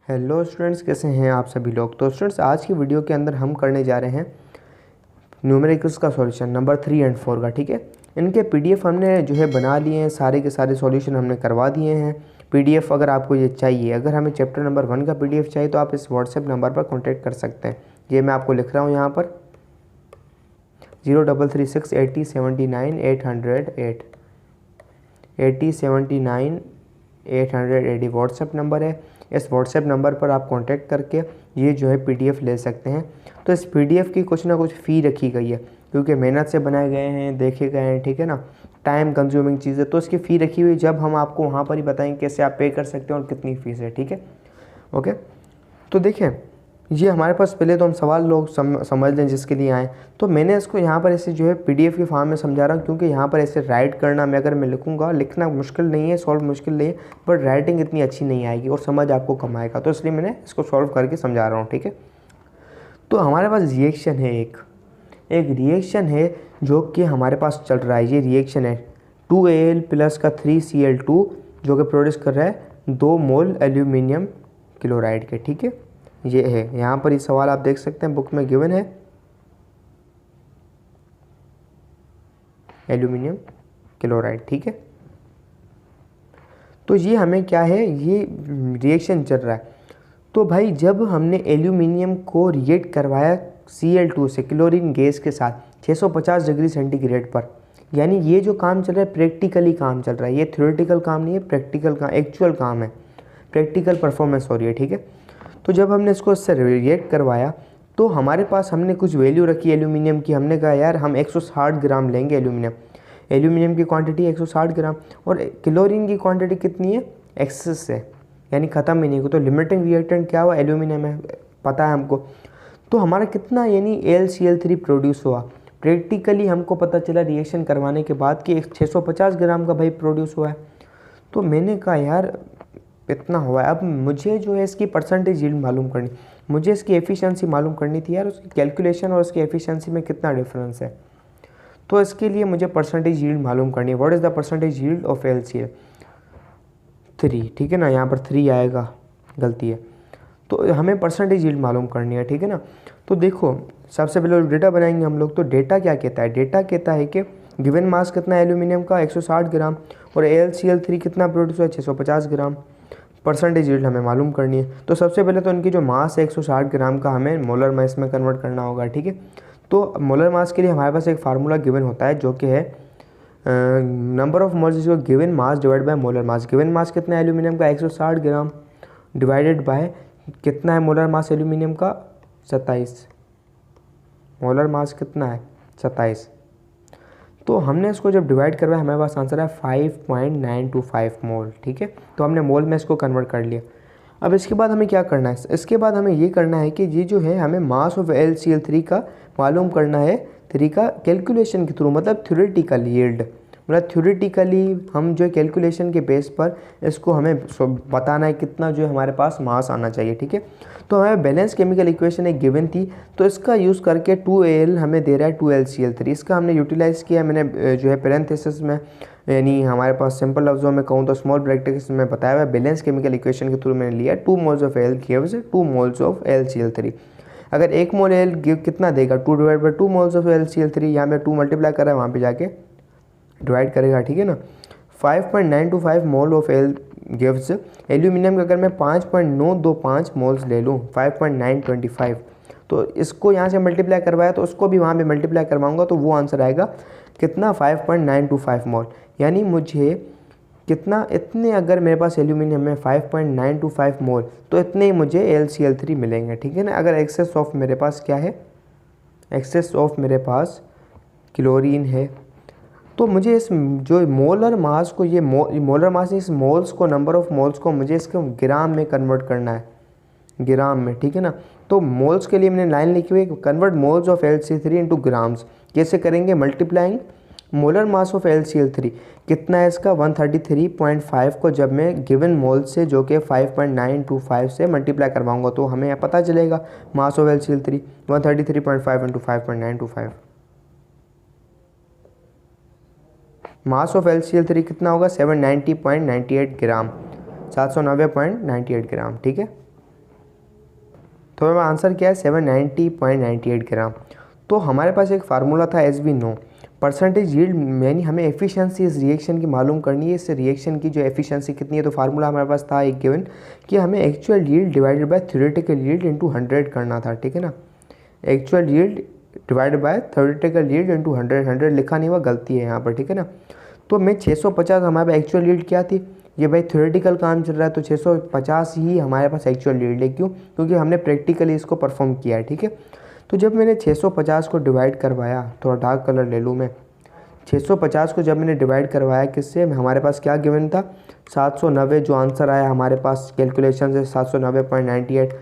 Hello students, कैसे हैं आप सभी लोग। तो स्टूडेंट्स, आज की वीडियो के अंदर हम करने जा रहे हैं न्यूमेरिकल्स का सॉल्यूशन नंबर 3 और 4 का। ठीक है, इनके पीडीएफ हमने जो है बना लिए हैं, सारे के सारे सॉल्यूशन हमने करवा दिए हैं। पीडीएफ अगर आपको ये चाहिए, अगर हमें चैप्टर नंबर 1 का पीडीएफ चाहिए तो आप इस व्हाट्सएप नंबर पर कॉन्टैक्ट कर सकते हैं। ये मैं आपको लिख रहा हूँ यहाँ पर 0336 80 79 808 80 79 880 व्हाट्सएप नंबर है। इस व्हाट्सएप नंबर पर आप कांटेक्ट करके ये जो है पीडीएफ ले सकते हैं। तो इस पीडीएफ की कुछ ना कुछ फ़ी रखी गई है, क्योंकि मेहनत से बनाए गए हैं, देखे गए हैं, ठीक है ना, टाइम कंज्यूमिंग चीज़ है, तो इसकी फ़ी रखी हुई। जब हम आपको वहाँ पर ही बताएंगे कैसे आप पे कर सकते हैं और कितनी फ़ीस है। ठीक है, ओके। तो देखें, ये हमारे पास पहले तो हम सवाल लोग समझ लें जिसके लिए आए। तो मैंने इसको यहाँ पर ऐसे जो है पीडीएफ के फॉर्म में समझा रहा हूँ, क्योंकि यहाँ पर ऐसे राइट करना, अगर मैं लिखूँगा, लिखना मुश्किल नहीं है, सॉल्व मुश्किल नहीं है, बट राइटिंग इतनी अच्छी नहीं आएगी और समझ आपको कम आएगा, तो इसलिए मैंने इसको सॉल्व करके समझा रहा हूँ। ठीक है, तो हमारे पास रिएक्शन है, एक रिएक्शन है जो कि हमारे पास चल रहा है। ये रिएक्शन है 2Al प्लस का 3Cl2 जो कि प्रोड्यूस कर रहा है 2 मोल एल्यूमिनियम क्लोराइड के। ठीक है, ये है यहाँ पर, ये सवाल आप देख सकते हैं बुक में गिवन है, एल्यूमिनियम क्लोराइड। ठीक है, तो ये हमें क्या है, ये रिएक्शन चल रहा है। तो भाई जब हमने एल्यूमिनियम को रिएक्ट करवाया Cl2 से क्लोरीन गैस के साथ 650 डिग्री सेंटीग्रेड पर, यानी ये जो काम चल रहा है प्रैक्टिकली काम चल रहा है, ये थ्योरेटिकल काम नहीं है, प्रैक्टिकल काम, एक्चुअल काम है, प्रैक्टिकल परफॉर्मेंस हो रही है। ठीक है, तो जब हमने इसको इससे रिएक्ट करवाया तो हमारे पास हमने कुछ वैल्यू रखी एल्यूमिनियम की। हमने कहा यार हम 160 ग्राम लेंगे एल्यूमिनियम की क्वांटिटी 160 ग्राम, और क्लोरीन की क्वांटिटी कितनी है, एक्सेस है, यानी ख़त्म ही नहीं। तो लिमिटिंग रिएक्टेंट क्या हुआ, एल्यूमिनियम है, पता है हमको। तो हमारा कितना यानी AlCl3 प्रोड्यूस हुआ, प्रैक्टिकली हमको पता चला रिएक्शन करवाने के बाद कि 650 ग्राम का भाई प्रोड्यूस हुआ है। तो मैंने कहा यार इतना हुआ है, अब मुझे जो है इसकी परसेंटेज यील्ड मालूम करनी, मुझे इसकी एफिशिएंसी मालूम करनी थी यार, उसकी कैलकुलेशन और उसकी एफिशिएंसी में कितना डिफरेंस है। तो इसके लिए मुझे परसेंटेज यील्ड मालूम करनी है। What is the percentage yield of LCl3। ठीक है ना, यहाँ पर 3 आएगा, गलती है। तो हमें परसेंटेज यील्ड मालूम करनी है, ठीक है ना। तो देखो, सबसे पहले डेटा बनाएंगे हम लोग। तो डेटा क्या कहता है, डेटा कहता है कि गिवन मास कितना है एल्यूमिनियम का 160 ग्राम, और AlCl3 कितना प्रोड्यूस हुआ है 650 ग्राम। परसेंटेज यील्ड हमें मालूम करनी है। तो सबसे पहले तो इनकी जो मास है 160 ग्राम का, हमें मोलर मास में कन्वर्ट करना होगा। ठीक है, तो मोलर मास के लिए हमारे पास एक फार्मूला गिवन होता है जो कि है number of moles is given mass divide by molar mass. Given mass कितना है एल्यूमिनियम का 160 ग्राम, डिवाइडेड बाय कितना है मोलर मास एल्यूमिनियम का 27। मोलर मास कितना है 27। तो हमने इसको जब डिवाइड करवाया हमारे पास आंसर है 5.925 मोल। ठीक है, तो हमने मोल में इसको कन्वर्ट कर लिया। अब इसके बाद हमें क्या करना है, इसके बाद हमें ये करना है कि ये जो है हमें मास ऑफ LCl3 का मालूम करना है तरीका कैलकुलेशन के थ्रू, मतलब थ्योरेटिकल यील्ड, मतलब थ्योरेटिकली हम जो कैलकुलेशन के बेस पर इसको हमें बताना है कितना जो है हमारे पास मास आना चाहिए। ठीक है, तो हमें बैलेंस केमिकल इक्वेशन एक गिवन थी, तो इसका यूज़ करके 2Al हमें दे रहा है 2LCl3, इसका हमने यूटिलाइज़ किया। मैंने जो है पैरेंथेसिस में, यानी हमारे पास सिंपल लफ्ज़ों में कहूँ तो स्मॉल ब्रैकेट्स में बताया हुआ बैलेंस केमिकल इक्वेशन के थ्रू मैंने लिया 2 moles of Al gives 2 moles of LCl3। अगर 1 मोल एल गिव कितना देगा, 2 divide by 2 moles of LCl3, यहाँ पे 2 मल्टीप्लाई कर रहा है, वहाँ पे जाके डिवाइड करेगा। ठीक है ना, 5.925 mole of L gives aluminium का अगर मैं 5.925 मोल्स ले लूँ 5.925, तो इसको यहाँ से मल्टीप्लाई करवाया तो उसको भी वहाँ पे मल्टीप्लाई करवाऊँगा, तो वो आंसर आएगा कितना 5.925 मोल। यानी मुझे कितना, इतने अगर मेरे पास एल्यूमिनियम में 5.925 मोल, तो इतने ही मुझे LCl3 मिलेंगे। ठीक है ना, अगर एक्सेस ऑफ मेरे पास क्या है, एक्सेस ऑफ मेरे पास क्लोरीन है, तो मुझे इस जो मोलर मास को, ये मोलर मास, इस मोल्स को, नंबर ऑफ मोल्स को मुझे इसको ग्राम में कन्वर्ट करना है, ग्राम में। ठीक है ना, तो मोल्स के लिए मैंने लाइन लिखी हुई है, convert moles of LC3 into grams. कैसे करेंगे, multiplying molar mass of LCl3 कितना है इसका 133.5 को जब मैं गिवन मोल से जो कि 5.925 से मल्टीप्लाई करवाऊंगा तो हमें पता चलेगा mass of LCl3 133.5 into 5.925। Mass of LCl3 कितना होगा 790.98 ग्राम, 790.98 ग्राम। ठीक है, तो हमारा आंसर क्या है 790.98 ग्राम। तो हमारे पास एक फार्मूला था as we know percentage yield, यानी हमें एफिशिएंसी इस रिएक्शन की मालूम करनी है, इस रिएक्शन की जो एफिशिएंसी कितनी है। तो फार्मूला हमारे पास था एक गिवन कि हमें actual yield divided by theoretical yield into 100 करना था, ठीक है ना। Actual yield divided by theoretical yield into 100, 100 लिखा नहीं हुआ, गलती है यहाँ पर, ठीक है ना। तो मैं 650 हमारे पास एक्चुअल यील्ड क्या थी, ये भाई थ्योरेटिकल काम चल रहा है तो 650 ही हमारे पास एक्चुअल यील्ड है। क्यों? क्योंकि हमने प्रैक्टिकली इसको परफॉर्म किया है, ठीक है। तो जब मैंने 650 को डिवाइड करवाया, थोड़ा डार्क कलर ले लूँ मैं, 650 को जब मैंने डिवाइड करवाया किससे, हमारे पास क्या गिवन था 790, जो आंसर आया हमारे पास कैलकुलेशन से 790.98,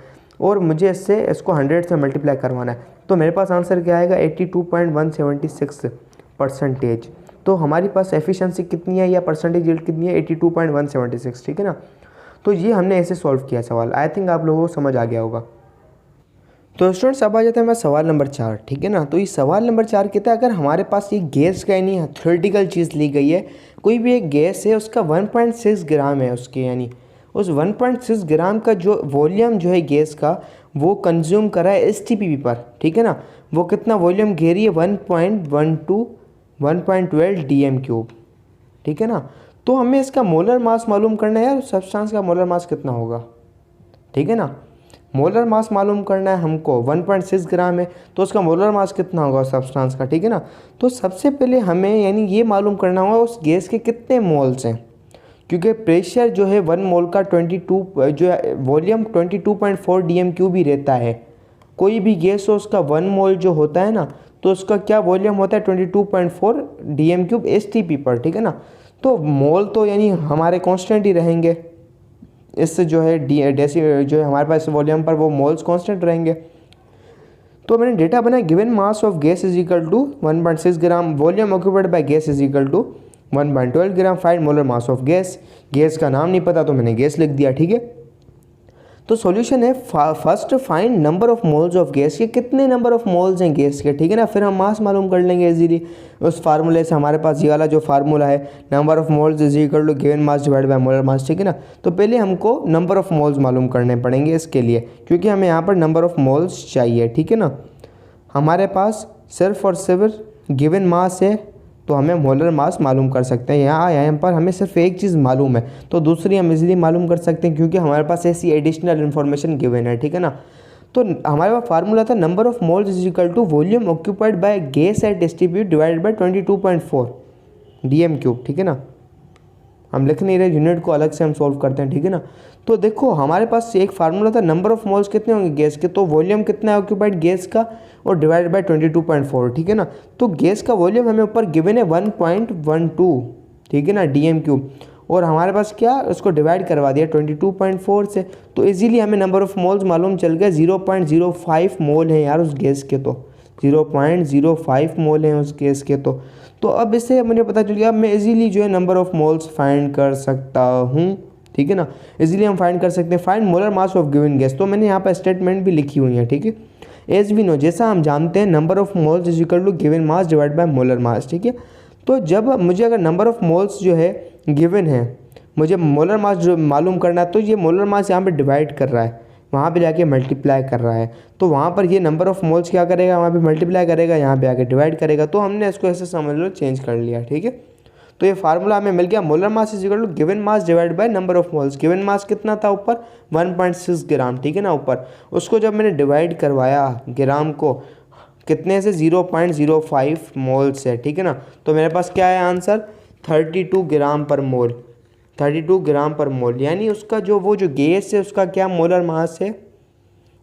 और मुझे इससे इसको 100 से मल्टीप्लाई करवाना है। तो मेरे पास आंसर क्या आएगा 82.176%। तो हमारी पास एफिशिएंसी कितनी है या परसेंटेज यील्ड कितनी है 82.176, ठीक है ना। तो ये हमने ऐसे सॉल्व किया सवाल। आई थिंक आप लोगों को समझ आ गया होगा। तो स्टूडेंट्स अब आ जाते हैं हमारा सवाल नंबर 4, ठीक है ना। तो ये सवाल नंबर 4 कहता है अगर हमारे पास ये गैस का यानी थ्योरेटिकल चीज़ ली गई है, कोई भी एक गैस है, उसका 1.6 ग्राम है उसके, यानी उस 1.6 ग्राम का जो वॉल्यूम जो है गैस का वो कंज्यूम करा है STPP पर, ठीक है ना। वो कितना वॉल्यूम घेरी है 1.12 DM³, ठीक है ना। तो हमें इसका मोलर मास मालूम करना है यार, सब्सटेंस का मोलर मास कितना होगा, ठीक है ना। मोलर मास मालूम करना है हमको, 1.6 ग्राम है तो उसका मोलर मास कितना होगा सब्सटेंस का, ठीक है ना। तो सबसे पहले हमें यानी ये मालूम करना होगा उस गैस के कितने मोल्स हैं, क्योंकि प्रेशर जो है 1 मोल का 22 जो वॉल्यूम 22.4 DM³ ही रहता है। कोई भी गैस हो उसका 1 मोल जो होता है ना, तो उसका क्या वॉल्यूम होता है 22.4 DM³ STP पर, ठीक है ना। तो मोल तो यानी हमारे कांस्टेंट ही रहेंगे, इससे जो है डेसी जो है हमारे पास वॉल्यूम पर वो मोल्स कांस्टेंट रहेंगे। तो मैंने डेटा बनाया given mass of gas is equal to 1.6 ग्राम, volume occupied by gas is equal to 1.12 ग्राम, find molar mass of gas. Gas का नाम नहीं पता तो मैंने गैस लिख दिया, ठीक है। तो सॉल्यूशन है first find number of moles of gas के, कितने नंबर ऑफ मोल्स हैं गैस के, ठीक है ना। फिर हम मास मालूम कर लेंगे इजीली उस फार्मूले से। हमारे पास ये वाला जो फार्मूला है number of moles is equal to given mass divide by molar mass, ठीक है ना। तो पहले हमको नंबर ऑफ मोल्स मालूम करने पड़ेंगे इसके लिए, क्योंकि हमें यहाँ पर नंबर ऑफ मोल्स चाहिए, ठीक है ना। हमारे पास सिर्फ और सिर्फ गिवन मास है तो हमें मोलर मास मालूम कर सकते हैं। यहाँ पर हमें सिर्फ एक चीज़ मालूम है तो दूसरी हम इजीली मालूम कर सकते हैं, क्योंकि हमारे पास ऐसी एडिशनल इन्फॉर्मेशन गिवन है, ठीक है ना। तो हमारे पास फार्मूला था number of moles is equal to volume occupied by gas at STP divided by 22.4 DM³, ठीक है ना। हम लिख नहीं रहे, यूनिट को अलग से हम सॉल्व करते हैं, ठीक है ना। तो देखो हमारे पास एक फार्मूला था नंबर ऑफ मोल्स कितने होंगे गैस के, तो वॉल्यूम कितना है ऑक्यूपाइड गैस का और डिवाइड बाय 22.4, ठीक है ना। तो गैस का वॉल्यूम हमें ऊपर गिवन है 1.12, ठीक है ना DM³, और हमारे पास क्या उसको डिवाइड करवा दिया 22.4 से, तो इजीली हमें नंबर ऑफ मोल्स मालूम चल गया 0.05 मोल है यार उस गैस के, तो 0.05 मोल हैं उस गैस के। तो अब इससे मुझे पता चल गया, अब मैं इजीली जो है नंबर ऑफ मोल्स फाइंड कर सकता हूँ, ठीक है ना। इजीली हम फाइंड कर सकते हैं find molar mass of given gas. तो मैंने यहाँ पर स्टेटमेंट भी लिखी हुई है, ठीक है। एज वी नो, जैसा हम जानते हैं number of moles is equal to given mass divide by molar mass, ठीक है। तो जब मुझे अगर नंबर ऑफ मोल्स जो है गिवन है, मुझे मोलर मास जो मालूम करना है, तो ये मोलर मास यहाँ पर डिवाइड कर रहा है, वहाँ पे जाके मल्टीप्लाई कर रहा है, तो वहाँ पर ये नंबर ऑफ मोल्स क्या करेगा, वहाँ पे मल्टीप्लाई करेगा, यहाँ पे आके डिवाइड करेगा। तो हमने इसको ऐसे समझ लो चेंज कर लिया, ठीक है। तो ये फार्मूला हमें मिल गया molar mass is equal to given mass divide by number of moles. Given mass कितना था ऊपर 1.6 ग्राम, ठीक है ना ऊपर, उसको जब मैंने डिवाइड करवाया ग्राम को कितने से 0.05 मोल से, ठीक है ना। तो मेरे पास क्या है आंसर 32 ग्राम पर मोल, 32 ग्राम पर मोल, यानी उसका जो वो जो गैस है उसका क्या मोलर मास है,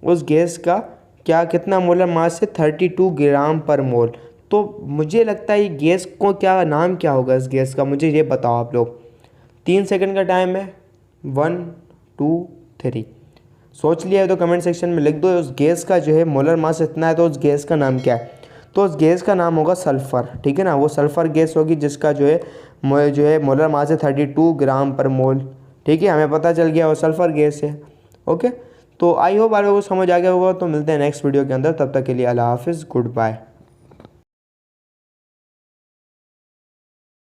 उस गैस का क्या कितना मोलर मास है 32 ग्राम पर मोल। तो मुझे लगता है ये गैस को क्या नाम क्या होगा इस गैस का, मुझे ये बताओ आप लोग। 3 सेकंड का टाइम है, 1 2 3, सोच लिया है तो कमेंट सेक्शन में लिख दो। उस गैस का जो है मोलर मास इतना है तो उस गैस का नाम क्या है। तो उस गैस का नाम होगा सल्फ़र, ठीक है ना। वो सल्फ़र गैस होगी जिसका जो है मोलर मास है 32 ग्राम पर मोल, ठीक है। हमें पता चल गया वो सल्फ़र गैस है, ओके। तो आई होप आप लोगों को समझ आ गया होगा। तो मिलते हैं नेक्स्ट वीडियो के अंदर, तब तक के लिए अल्लाह हाफिज़, गुड बाय।